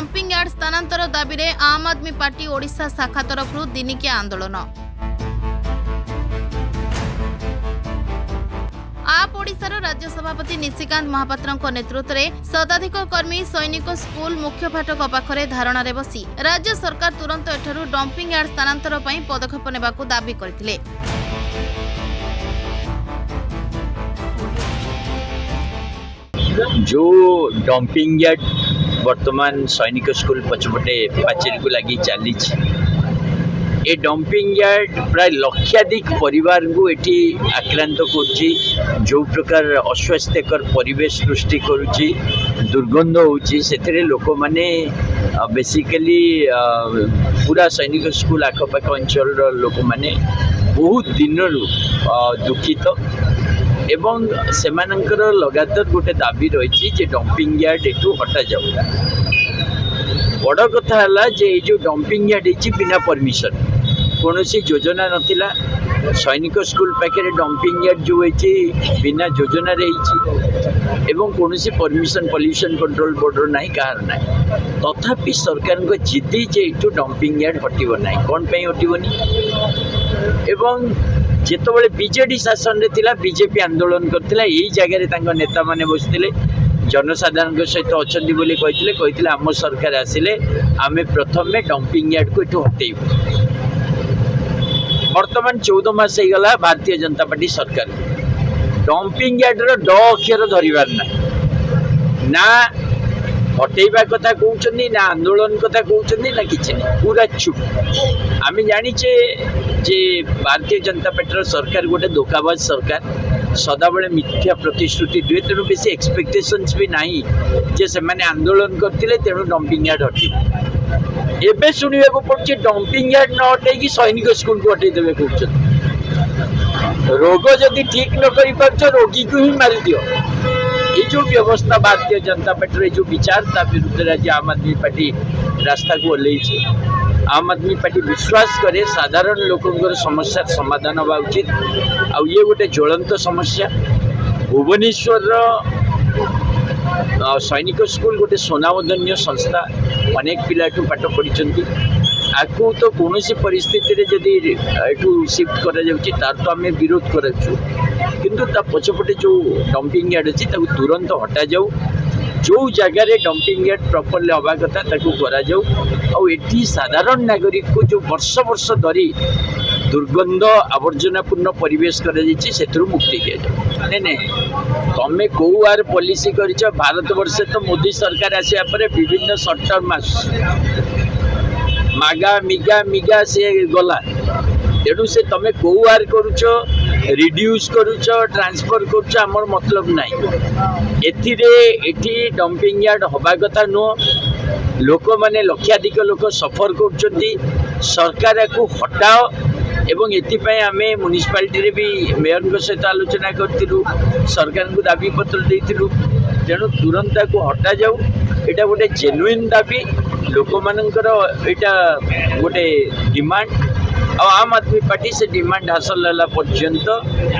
Dumping yard स्थानांतर दाबी रे आम आदमी पार्टी ओडिशा शाखा तरफ दिनिकिया आंदोलन। आप ओडिशार राज्य सभापति निशिकांत महापात्र नेतृत्व में शताधिक कर्मी सैनिक स्कूल मुख्य फाटक पाखरे धारणा रे बसी राज्य सरकार तुरंत एठारु डंपिंग यार्ड स्थानांतर पई पदक्षेप नेबाकू दाबी करथिले। जो डंपिंग यार्ड वर्तमान सैनिक स्कूल पछपटे पाचेरी को लगी चली ए डंपिंग यार्ड प्राय लक्षाधिक परिवार को एटी आक्रांत करुच्ची। जो प्रकार अस्वास्थ्यकर परिवेश सृष्टि करुच्ची, दुर्गंध होची, सेथरे लोक माने बेसिकली पूरा सैनिक स्कूल आखपाख अंचल लोक माने बहुत दिन दुखित एवं सेमानंकर लगातार गोटे दाबी रही जे डंपिंग यार्ड एठू हटा जाऊ। बड़ कथा है जे जो डंपिंग यार्ड बिना परमिशन कौन सी योजना नथिला। सैनिक स्कूल पाखे डंपिंग यार्ड जो बिना योजना एवं कौन सी परमिशन पॉल्यूशन कंट्रोल बोर्ड ना कहार ना, तथापि सरकार को जिद्दी जे एठू डंपिंग यार्ड हटब ना। कौन पे हटबनी? एवं जेतबेले बीजेडी शासन रे थिला बीजेपी आंदोलन करथिला, यही जगह नेता माने बसथिले, जनसाधारण सहित अच्छी बोली कहते आम सरकार आसिले आमे प्रथम में डंपिंग यार्ड को एठू हटेबू। वर्तमान 14 मास हो गला भारतीय जनता पार्टी सरकार डंपिंग यार्ड रो ड अक्षर धरिबार ना हटेबा कथा कहउछन्नी, ना आंदोलन कथा कहउछन्नी, ना किछि नहीं, पूरा चुप। आमे जानिचे जे भारतीय जनता पार्टी सरकार गोटे धोखाबाज सरकार, सदाबले मिथ्या प्रतिश्रुति दिए, तेणु बेसी एक्सपेक्टेशंस भी नहीं जे से माने आंदोलन करथिले तेणु डंपिंग यार्ड हटे। एबे सुनिबा पड़छि डंपिंग यार्ड न हटे कि सैनिक स्कूल को हटे देबे कहउछन। रोग जदि ठीक न करि पारछ रोगी को ही मारि दियो। ये जो व्यवस्था भारतीय जनता पार्टी जो विचार ता विरुद्ध आज आम आदमी पार्टी रास्ता को ओल्लई। आम आदमी पार्टी विश्वास करे साधारण लोकंर समस्या समाधान हवा उचित। आउ ये गोटे ज्वलंत समस्या भुवनेश्वर सैनिक स्कूल गोटे सोनामधन्य संस्था, अनेक पिला पाठ पढ़ी आपको तो कौन सी परिस्थिति रे जदि एठू शिफ्ट करा जाउची तार तो आम विरोध करूँ, किंतु ता पछपटे जो डंपिंग यार्ड अच्छी तुरंत हटा जाऊ। जो जगार डंपिंग यार्ड प्रॉपर्ली हवा कथा ताकू करा जाऊ। आउ एठी साधारण नागरिक को जो वर्ष वर्ष धरी दुर्गंध आवर्जनापूर्ण परिवेश कर मुक्ति दि जाए। नहीं तमें कौ आर पॉलिसी कर भारत वर्ष तो मोदी सरकार आसिया पर विभिन्न सर्ट टर्म मास मागा मिगा मिगा से गला, तेणु से तमें कौ आर करुच रिड्यूस करुच ट्रांसफर करुच आमर मतलब नहीं। एठी डंपिंग यार्ड हवा कथा नुह। लोक माने लक्षाधिक लोक सफर कर सरकार को हटाओ एवं एथिपाई आमे म्युनिसिपालिटी रे भी मेयर सहित आलोचना करूँ, सरकार को दाबी पत्र देथिलु, तेणु तुरंत को हटा जाऊ। एटा गोटे जेन्युइन दाबी लोक मानकर, एटा गोटे डिमांड। आम आदमी पार्टी से डिमांड हासिल होला पर्यंत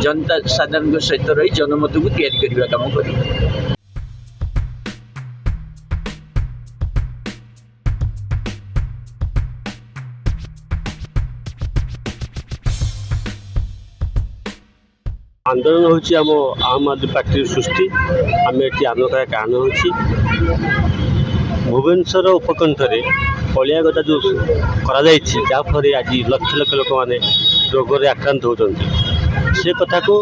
जनता साधारण सहित रही जनमत को तैयारी करने काम कर। आंदोलन होची आम आदमी पार्टी सृष्टि। आम ये आंदोलन कारण हो भुवनेश्वर उपकंठरे अलिया गदा जो कराफल आज लक्ष लक्ष लोक मैंने रोग में आक्रांत होती से कथा को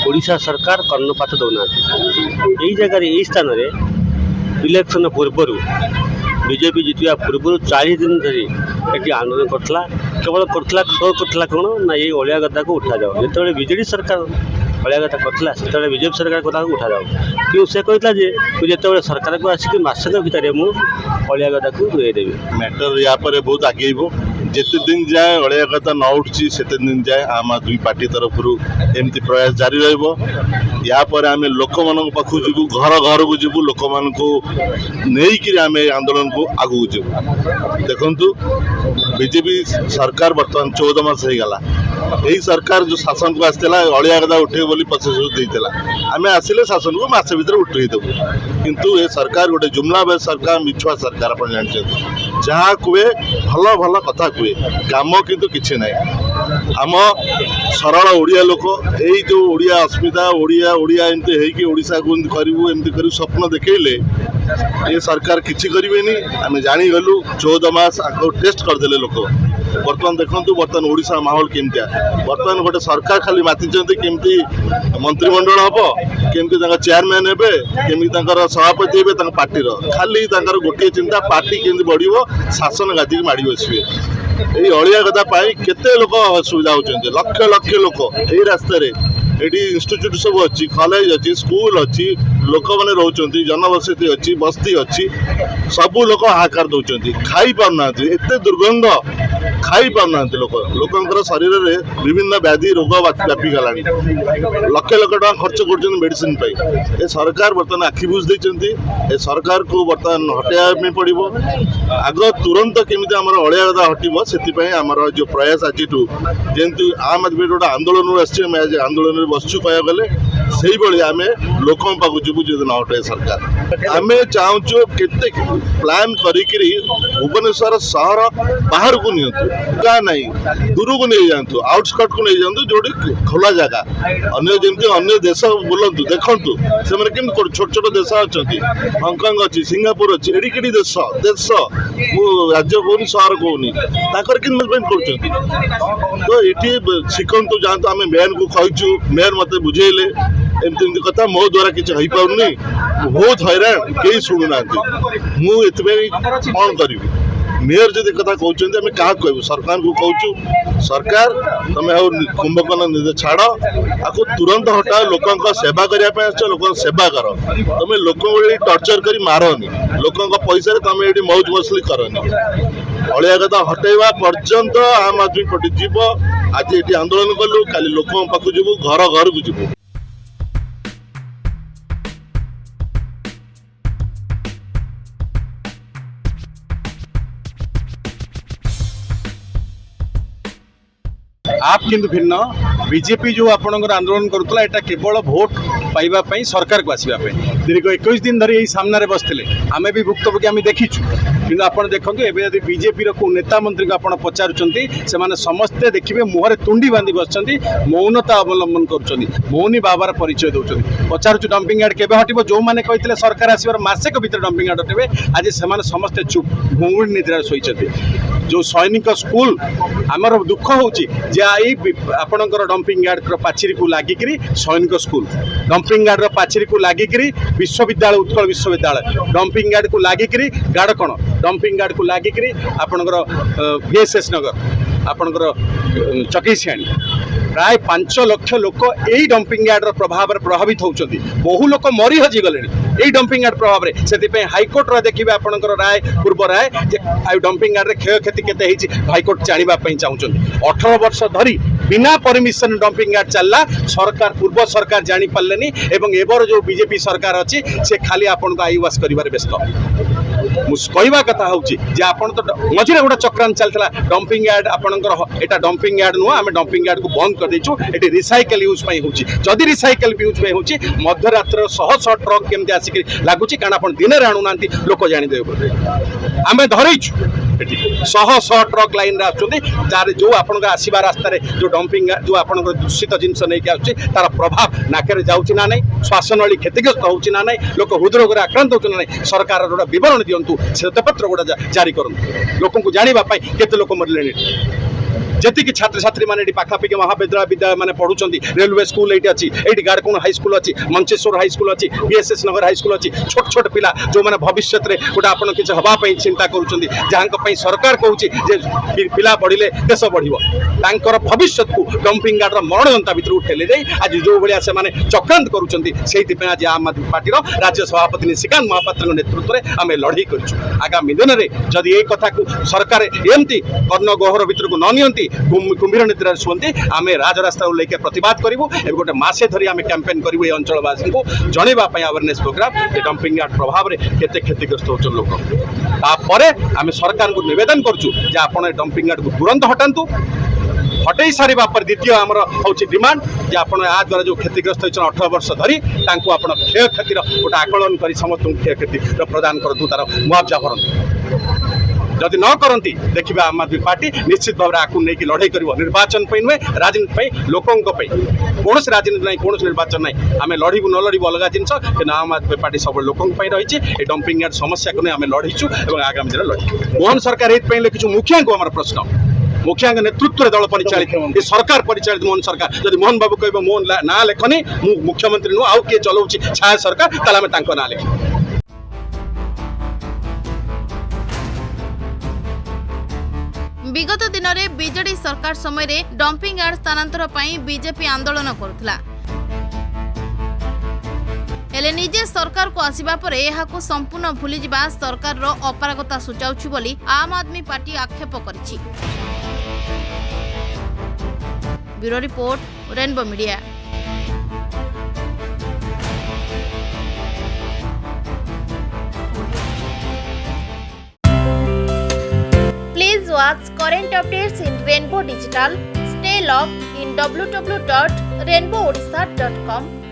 ओडिशा सरकार कर्णपात दौना। यही जगह यही स्थान में इलेक्शन पूर्वर बीजेपी जितवा पूर्व 40 दिन धरी ये आंदोलन करता, केवल करता कौन ना ये अलिया गदा को उठा जाओ। जो बीजेडी सरकार अलिया गदा करता से बीजेपी सरकार कथा को उठा जाओ, क्यों से कहता जो सरकार को आसिक मसक भितर मुझे अलिया गदा को देदेवी। मैटर या बहुत आगे जिते दिन जाए अलिया गदा न उठी से दिन जाए आम आदमी पार्टी तरफ एमती प्रयास जारी रहा। आम लोक मान पाखु जीवु, घर घर को जीवु, लोक मान नहीं आम आंदोलन को आगू जीवु। देखु बीजेपी सरकार बर्तमान 14 मास हो गला यही सरकार जो शासन को आसला अलिया गदा उठे बोली प्रतिश्रुति देता आम आसिले शासन को मासे भीतर उठेदेबू किंतु ये सरकार गोटे जुमलाबाज सरकार मिछुआ सरकार आप जानते जहाँ कहे भल भल कथा कहे काम किंतु किसी ना आम सरल ओडिया लोक यही जो ओडिया अस्मिता ओडिया ओडिया एमती होगी ओडिशा को करूँ एमती कर स्वप्न देखले ये सरकार किसी करेनि आम जागलु 14 मास आगे टेस्ट करदे लोक बर्तमान देखो बर्तमान ओडिशा माहौल केमतिया बर्तमान गोटे सरकार खाली माति केमती मंत्रिमंडल हम केमती चेयरमैन हे केमी सभापति हे पार्टी खाली गोटे चिंता पार्टी केमती बढ़िया शासन गादी माड़ी बसवे यही अलिया गदा केते लोक असुविधा होती लक्ष लक्ष लोक यही रास्तार ये इंस्टीट्यूट सब अच्छी कॉलेज अच्छी स्कूल अच्छी लोक मैंने रोच जनबसति अच्छी बस्ती अच्छी सबू लोक हाहाकार दौरान खाई पारना एत दुर्गंध खाई पारना लोकर शरीर में विभिन्न व्याधि रोग व्यापी गला लक्ष लक्ष टाँग खर्च कर मेडिसिन ये सरकार बर्तमान आखि बुझ देती ए सरकार को बर्तमान हटाइवा पड़ो आग तुरंत केमी आम अलिया गदा हटो से आमर जो प्रयास आज जमी आम आदमी गोटे आंदोलन आज आंदोलन बसचु कह गले से आम लोक पाक जीवु जो न हटे सरकार आम चाहूँ केते प्लान करी भुवनेश्वर सहर बाहर को नियंतु गाँ ना दूर को नहीं जातु आउटस्कट को नहीं जातु जो खोला जगह अन्य जमी अन्य देश बुलतु देखु से छोट छोट देश अच्छा हंकंग अच्छी सिंगापुर अच्छी एड़ी केड़ी देश देश राज्य कहूनी सहर कहूनी तो ये शिखु जातु आम मेयर को कहचु मेयर मत बुझेले एमती कथा मो द्वारा किसी हो पारनी बहुत हैरान कई शुणुना मुझे कौन करी मेयर जब कथा कहते आम क्या कहूँ सरकार को कहूँ सरकार तुम कुंभकर्ण निज छाड़ आपको तुरंत हटाओ लोक सेवा करने लोक सेवा कर तुम लोक टर्चर कर मारनी लोक पैसा तुम ये मौज मसली करनी अलिया गदा हटेवा पर्यंत आम आदमी पटे जीव आज ये आंदोलन कलु काली लोक पाक जीवु घर घर को जीवु आप किंतु भिन्न बीजेपी जो आपणकर आंदोलन करुला यहाँ केवल भोट पाइबा सरकार को आसवाई दीर्घ 21 दिन धरी यही सामने बसते आम भी भुक्तभोगी आम देखीचु कि आप देखो एवं बीजेपी को नेता मंत्री को आप पचारुंट से समस्ते देखिए मुहर तुंडी बांधि बस मौनता अवलंबन कर मौनी बाबार परिचय दौरान पचारुचु डंपिंग यार्ड केवे हटो जो मैंने कहते सरकार आसबार मासेक भर डंपिंग यार्ड हटेबे आज से समस्ते चुप घुंगुड़ी निद्रा शोचते जो सैनिक स्कूल आमर दुख होपणकर डंपिंग यार्ड पाचेरी को लागिक सैनिक स्कूल डंपिंग यार्ड पाचेरी को लागिक विश्वविद्यालय उत्कल विश्वविद्यालय डंपिंग यार्ड को लागिक गाड़कण डंपिंग यार्ड को लागिक आपणकर VSS नगर आपणकर चकेसियाणी प्राय 5 लाख लोक यही डंपिंग यार्ड प्रभाव प्रभावित होती बहु लोक मरी हजिगले यही डंपिंग यार्ड प्रभाव से हाइकोर्ट देखिए आपंकर राय पूर्व राय डंपिंग यार्ड क्षय क्षति केते हाइकोर्ट जानापी चाहते 18 वर्ष धरी बिना परमिशन डंपिंग यार्ड चलला सरकार पूर्व सरकार जानी पार्ले एवं एबर जो बीजेपी सरकार अच्छी से खाली आपन को आईवास कर व्यस्त मुझा कथा हूँ तो मझे गोटे चक्रांत चलता डंपिंग यार्ड आपंकर एटा डंपिंग यार्ड नुह आम डंपिंग यार्ड को बंद कर देचु ये रिसाइकल यूज होती रिसाइकल यूज होती मध्यरात्र शह शह ट्रक केमती आसिक लगुच कारण आप दिन में आणुना लोक जाणीदे आम धरईचु शह शह ट्रक लाइन आसुँच जो आपन आसवा रास्तार जो डंपिंग जो आप दूषित जिनस नहीं आस तार प्रभाव नाक जाऊँच ना नहीं श्वासनली क्षतिग्रस्त होची ना नहीं लोक हृदरोग आक्रांत होना नहीं सरकार गोटे बरण दिंतु श्वेतपत्र गोटे जारी करूँ लोक जानापी केते लोक मरले जी छात्र छात्री मैंने पाखापाखि महाविद्यालय विद्यालय मैंने पढ़ुं रेलवे स्कूल ये अच्छी ये गाड़कोण हाई स्कूल अच्छी मंचेश्वर हाई स्कूल अच्छी VSS नगर हाई स्कूल अच्छी छोट छोट पिला जो मैंने भविष्य में गोटे आप किसी हाँपाई चिंता करुँच सरकार कहूँ पिला बढ़िले देश बढ़ भविष्य को डंपिंग यार्ड मरण जनता भर ठेली जाए आज जो भाया से चक्रांत करुँच आज आम आदमी पार्टी राज्य सभापति निशिकांत महापात्र नेतृत्व में आम लड़ाई करूँ आगामी दिन में जदि ये कथा को सरकार एमती कर्ण गहर भर को न नियंती कुंभीर निद्रा शुंती आम राजरास्ता लेके प्रतिवाद करूँ गोटे मसे धरी आम कैंपेन करूँ ये अंचलवासी को जनवाई अवेयरनेस प्रोग्राम डंपिंग यार्ड प्रभाव में केते क्षतिग्रस्त होचन लोक तापर आम सरकार को निवेदन करूँ आप डंपिंग यार्ड को तुरंत हटातु हटई सारिबा पर द्वितीय आमर होची डिमांड जे आपण आ द्वारा जो क्षतिग्रस्त होइछन 18 वर्ष धरी तांको आपण क्षय क्षतिर गोटे आकलन करी समस्त क्षय क्षति प्रदान करतु तार मुआवजा भरन जदि न करती देखिए आम आदमी पार्टी निश्चित भाव आपको लेकिन लड़ाई कर निर्वाचन नुहे राजनीति लोकों कौन राजनीति ना कौन निर्वाचन ना आम लड़ू न लड़ू अलग जिन कि आम आदमी पार्टी सब लोकों रही है डंपिंग यार्ड समस्या को नहीं आम लड़ीचु और आगामी दिन लड़ मोहन सरकार ये लिखिचु मुखिया को आम प्रश्न मुखिया नेतृत्व दल परिचालित सरकार परिचालित मोहन सरकार जब मोहन बाबू कह मोहन ना लेखनी मुख्यमंत्री नुह आउ किए चलाऊँगी छाया सरकार ताल आम ना लिख विगत दिन में बीजेडी सरकार समय डंपिंग यार्ड स्थानांतर पई बीजेपी आंदोलन करुथला हेले निजे सरकार को आसिबा परे एहाको संपूर्ण भूली जिबा सरकार रो अपारगता सुचाउछु बोली आम आदमी पार्टी आक्षेप करिछि। Bureau report Rainbow Media. Please watch current updates in Rainbow Digital. Stay logged in www.rainbowodisha.com.